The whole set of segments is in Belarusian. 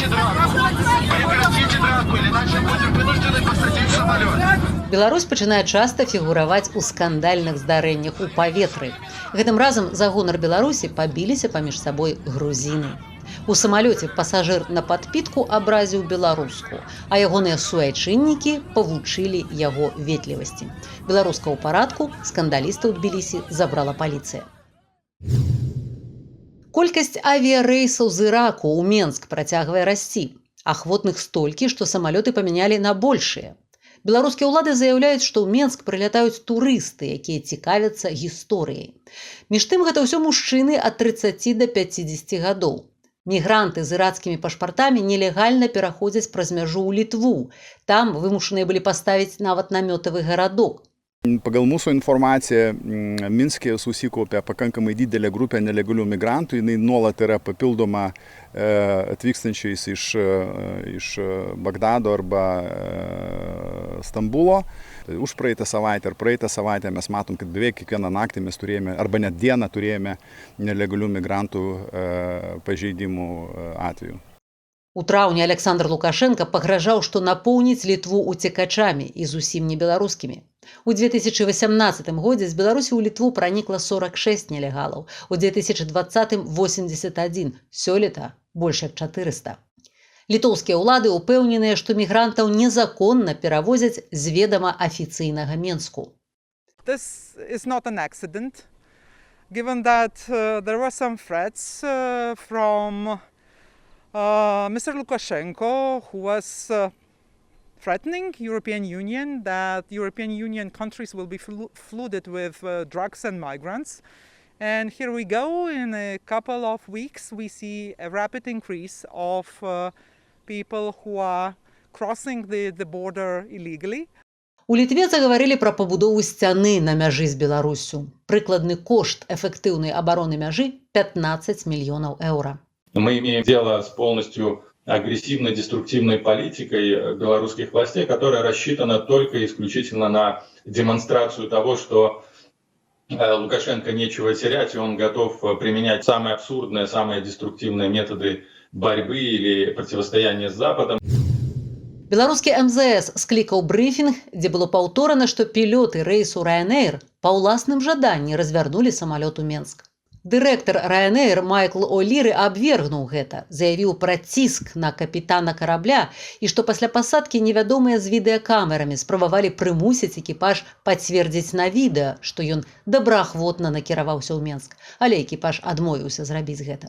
Прекратите драку, иначе будем вынуждены посадить самолет. Беларусь пачынае часта фігураваць у скандальных здарэннях у паветры. Гэтым разам за гонар Беларусі пабіліся паміж сабой грузіны. У самалёце пасажыр на падпітку абразіў беларуску, а ягоныя суайчыннікі павучылі яго ветлівасці. Беларуска ў парадку, скандалістаў Тбілісі забрала паліцыя. Колькасць авіярэйсаў з Іраку ў Менск працягвае расці. Ахвотных столькі, што самалёты памянялі на большыя. Беларускія ўлады заяўляюць, што ў Менск прылятаюць турысты, якія цікавяцца гісторыяй. Між тым, гэта ўсё мужчыны ад 30 до 50 гадоў. Мігранты з ірацкімі пашпартамі нелегальна пераходзяць праз мяжу ў Літву. Там вымушаныя былі паставіць нават намётавы гарадок. Pagal mūsų informaciją, Minske susikaupė pakankamai didelė grupė nelegalių migrantų, jinai nuolat yra papildoma atvykstančiais iš Bagdado arba Stambulo. Už praeitą savaitę ar praeitą savaitę mes matom, kad beveik kiekvieną naktį mes turėjome, arba net dieną turėjome nelegalių migrantų pažeidimų atvejų. У траўні Александр Лукашенко пагражаў, што напоўніць Літву уцекачамі і зусім не беларускімі. У 2018 годзе з Беларусі ў Літву пранікла 46 нелегалаў, у 2020 – 81, сёлета больш як 400. Літоўскія ўлады ўпэўненыя, што мігрантаў незаконна перавозяць з ведама афіцыйнага Менску. This is not an accident, given that there were some threats from Mr. Lukashenko, who was threatening European Union that European Union countries will be flooded with drugs and migrants. And here we go, in a couple of weeks we see a rapid increase of people who are crossing the border illegally. У Літве загаварылі пра пабудову сцяны на мяжы з Беларуссю. Прыкладны кошт эфектыўнай абароны мяжы – 15 мільёнаў еўра. Мы имеем дело с полностью агрессивно-деструктивной политикой белорусских властей, которая рассчитана только и исключительно на демонстрацию того, что Лукашенко нечего терять, и он готов применять самые абсурдные, самые деструктивные методы борьбы или противостояния с Западом. Беларускі МЗС склікаў брыфінг, дзе было паўторана, што пілёты рэйсу Ryanair па ўласным жаданні развярнулі самалёт у Менск. Дырэктар Ryanair Майкл О'Ліры абвергнуў гэта, заявіў пра ціск на капітана карабля і што пасля пасадкі невядомыя з відэакамерамі спрабавалі прымусіць экіпаж пацвердзіць на відэа, што ён добраахвотна накіраваўся ў Менск, але экіпаж адмовіўся зрабіць гэта.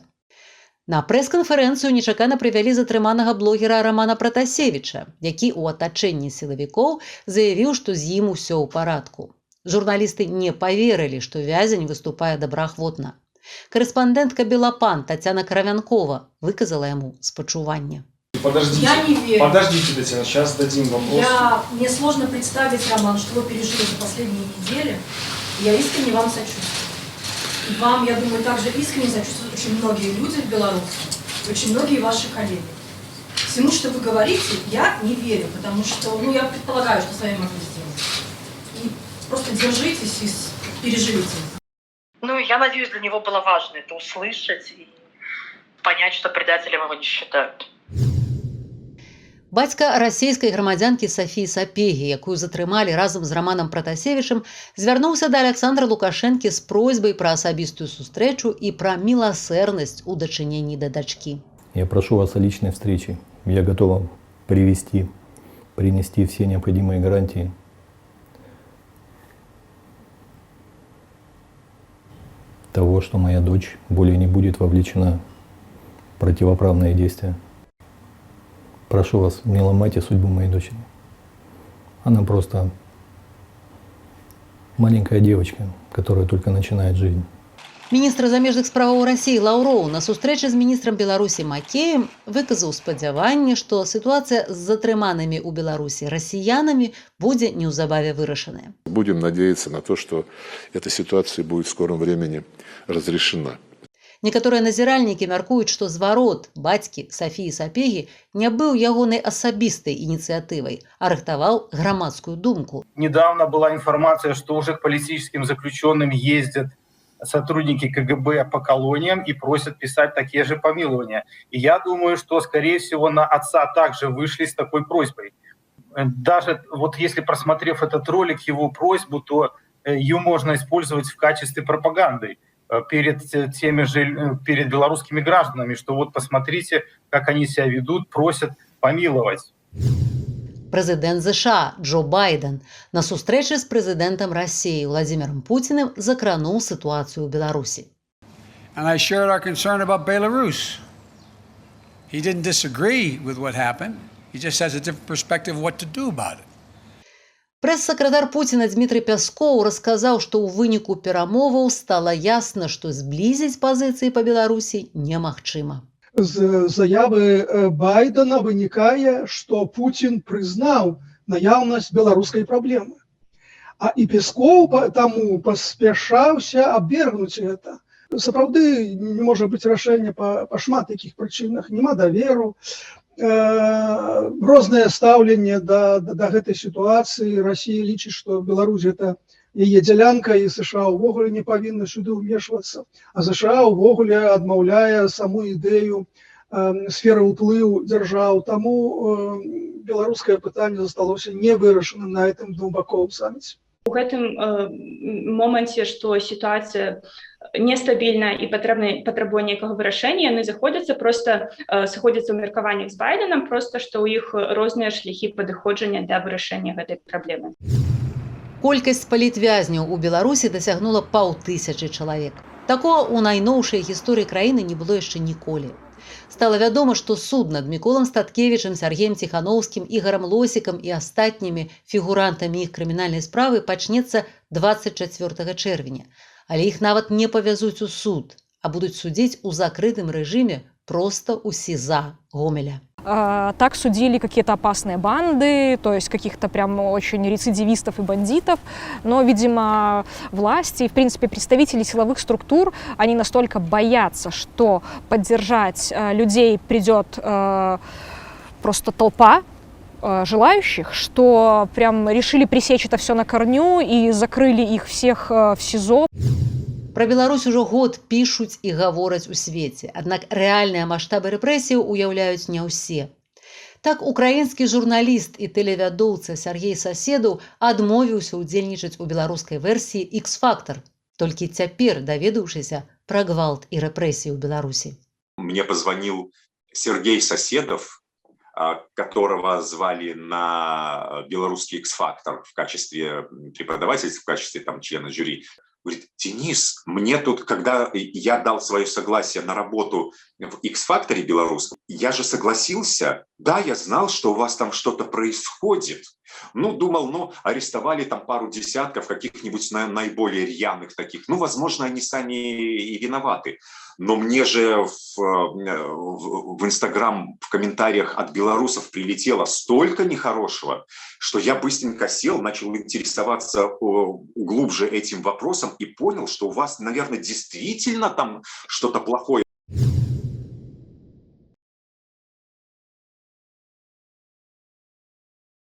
На прэс-канферэнцыю нечакана прывялі затрыманага блогера Романа Пратасевіча, які ў атачэнні сілавікоў заявіў, што з ім усё ў парадку. Журналісты не поверили, что вязень выступае добраахвотна. Корреспондентка Белопан Татьяна Кравянкова выказала ему спачуванне. Подождите, я не верю. Подождите, Татьяна, сейчас дадим вопрос. Мне сложно представить, Роман, что вы пережили за последние недели. Я искренне вам сочувствую. И вам, я думаю, также искренне сочувствуют очень многие люди в Беларуси, очень многие ваши коллеги. Всему, что вы говорите, я не верю, потому что, я предполагаю, что с вами можно сделать. И просто держитесь и переживите. Я надеюсь, для него было важно это услышать и понять, что предателем его не считают. Бацька расійскай грамадзянкі Сафіі Сапегі, якую затрымалі разам з Романом Пратасевічам, звярнуўся да Александра Лукашэнкі з просьбай пра асабістую сустрэчу і пра міласэрнасць у дачыненні да дачкі. Я прошу вас о личной встрече. Я готова принести все необходимые гарантии того, что моя дочь более не будет вовлечена в противоправные действия. Прошу вас, не ломайте судьбу моей дочери. Она просто маленькая девочка, которая только начинает жизнь. Міністр замежных справаў Расіі Лаўроў на сустрэчы з міністрам Беларусі Макеем выказаў спадзяванне, што сітуацыя з затрыманымі ў Беларусі расіянамі будзе неўзабаве вырашаная. Будем надеяться на то, что эта ситуация будет в скором времени разрешена. Некаторыя назіральнікі мяркуюць, што зварот бацькі Сафіі Сапегі не быў ягонай асабістай ініцыятывай, а рыхтаваў грамадскую думку. Недавно была информация, что уже к политическим заключенным ездят сотрудники КГБ по колониям и просят писать такие же помилования. И я думаю, что, скорее всего, на отца также вышли с такой просьбой. Даже вот если, просмотрев этот ролик, его просьбу, то ее можно использовать в качестве пропаганды перед белорусскими гражданами, что вот посмотрите, как они себя ведут, просят помиловать. Президент США Джо Байден на сустрэчы з прэзідэнтам Расіі Владзімірам Пуціним закрануў сітуацыю ў Беларусі. And I shared our concern about Belarus. He didn't disagree with what happened. He just has a different perspective of what to do about it. Прэс-сакратар Пуціна Дмітрый Пяскоў расказаў, што ў выніку перамоваў стала ясна, што зблізіць пазіцыі па Беларусі немагчыма. З заявы Байдена вынікае, што Пуцін прызнаў наяўнасць беларускай праблемы. А і Пяскоў таму паспяшаўся абвергнуць гэта. Сапраўды не можа быць рашэння па шмат якіх прычынах, няма даверу, рознае стаўленне да гэтай сітуацыі. Расія лічыць, што Беларусь гэта яе дзялянка, і США ўвогуле не павінны сюды ўмешвацца, а США ўвогуле адмаўляе саму ідэю сферы ўплыву дзяржаў. Таму беларускае пытанне засталося не вырашаным на гэтым двухбаковым саміце. У гэтым моманце, што сітуацыя нестабільна і патрабуе нейкага вырашэння, яны сыходзяцца ў меркаваннях з Байденам, проста што ў іх розныя шляхі падыходжання да вырашэння гэтай праблемы. Колькасць палітвязняў у Беларусі дасягнула 500 чалавек. Такога ў найноўшай гісторыі краіны не было яшчэ ніколі. Стала вядома, што суд над Міколам Статкевічам, Сяргеем Ціхановскім, Ігарам Лосікам і астатнімі фігурантамі іх крымінальнай справы пачнецца 24 чэрвеня. Але іх нават не павязуць у суд, а будуць судзіць у закрытым рэжыме проста ў СІЗА Гомеля. Так судили какие-то опасные банды, то есть каких-то прям очень рецидивистов и бандитов. Но, видимо, власти, в принципе, представители силовых структур, они настолько боятся, что поддержать людей придет просто толпа желающих, что прям решили пресечь это все на корню и закрыли их всех в СИЗО. Пра Беларусь ужо год пішуць і гавораць у свеце, аднак рэальныя маштабы рэпрэсіяў уяўляюць не ўсе. Так, украінскі журналіст і тэлевядоўца Сяргей Саседаў адмовіўся ўдзельнічаць у беларускай версіі X-Factor, толькі цяпер даведаўшыся пра гвалт і рэпрэсіі ў Беларусі. Мне позвонил Сергей Соседов, которого звали на белорусский X-Factor в качестве преподавателя, в качестве члена жюри. Говорит: Денис, мне тут, когда я дал свое согласие на работу в X-Factor белорусском, я же согласился, да, я знал, что у вас там что-то происходит. Думал, арестовали там пару десятков каких-нибудь наиболее рьяных таких. Возможно, они сами и виноваты. Но мне же в Инстаграм в комментариях от белорусов прилетело столько нехорошего, что я быстренько сел, начал интересоваться глубже этим вопросом и понял, что у вас, наверное, действительно там что-то плохое.